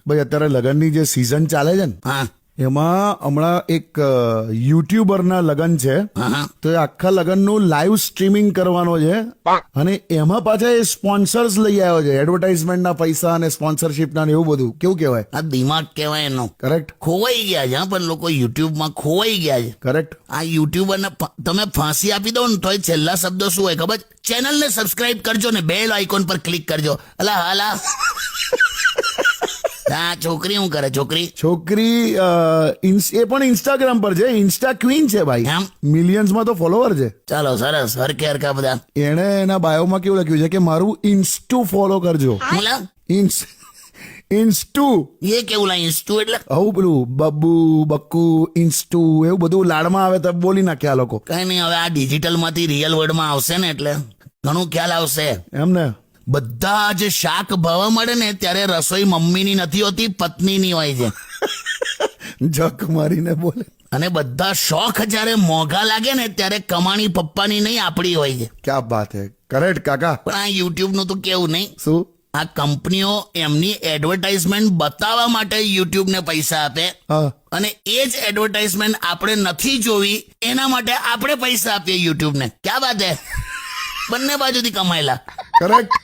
ભાઈ અત્યારે લગનની જે સીઝન ચાલે છે ને હા એમાં હમણાં એક યુટ્યુબરના લગન છે હા તો એ આખા લગનનું લાઈવ સ્ટ્રીમિંગ કરવાનો છે અને એમાં પાછા એ સ્પોન્સર્સ લઈ આવ્યો છે, એડવર્ટાઇઝમેન્ટના પૈસા અને સ્પોન્સરશિપના ને એવું બધું. કેવું કહેવાય? આ દિમાગ કહેવાય એનો. કરેક્ટ ખોવાઈ ગયા છે હા, પણ લોકો યુટ્યુબમાં ખોવાઈ ગયા છે. કરેક્ટ. આ યુટ્યુબરને તમે ફાંસી આપી દો ને તોય છેલ્લા શબ્દો શું હોય ખબર? ચેનલને સબસ્ક્રાઇબ કરજો ને બેલ આઇકોન પર ક્લિક કરજો. અલા હાલા હા છોકરી શું કરે? છોકરી એ પણ ઇન્સ્ટાગ્રામ પર છે, ઇન્સ્ટા ક્વીન છે ભાઈ, એમ? મિલિયન્સમાં તો ફોલોવર છે. ચાલો સરસ, હરકે હરકા બધા. એણે એના બાયોમાં કેવું લખ્યું છે કે મારું ઇન્સ્ટુ ફોલો કરજો. મુલા ઇન્સ્ટુ એ કેવું લા ઇન્સ્ટુ એટલે? આવું પેલું બબ્બુ બક્કુ ઇન્સ્ટુ એવું બધું લાડમાં આવે તો બોલી નાખ્યા આ લોકો. કઈ નહીં, હવે આ ડિજિટલ માંથી રિયલ વર્લ્ડમાં આવશે ને એટલે ઘણું ખ્યાલ આવશે. એમ ને? બધા જે શાક ભાવવા મળે ને ત્યારે રસોઈ મમ્મીની નથી હોતી, પત્નીની હોય છે. જક મારીને બોલે. અને બધા શોખ જ્યારે મોંઘા લાગે ને ત્યારે કમાણી પપ્પાની નહીં આપણી હોય છે. ક્યાં વાત હે. કરેક્ટ કાકા. પણ આ યુટ્યુબ નું તો કેવું નહીં, શું? આ કંપનીઓ એમની એડવર્ટાઇઝમેન્ટ બતાવવા માટે યુટ્યુબને પૈસા આપે હા અને એ જ એડવર્ટાઇઝમેન્ટ આપણે નથી જોવી એના માટે આપણે પૈસા આપીએ યુટ્યુબને. ક્યાં વાત હે? બંને બાજુથી કમાયેલા. કરેક્ટ.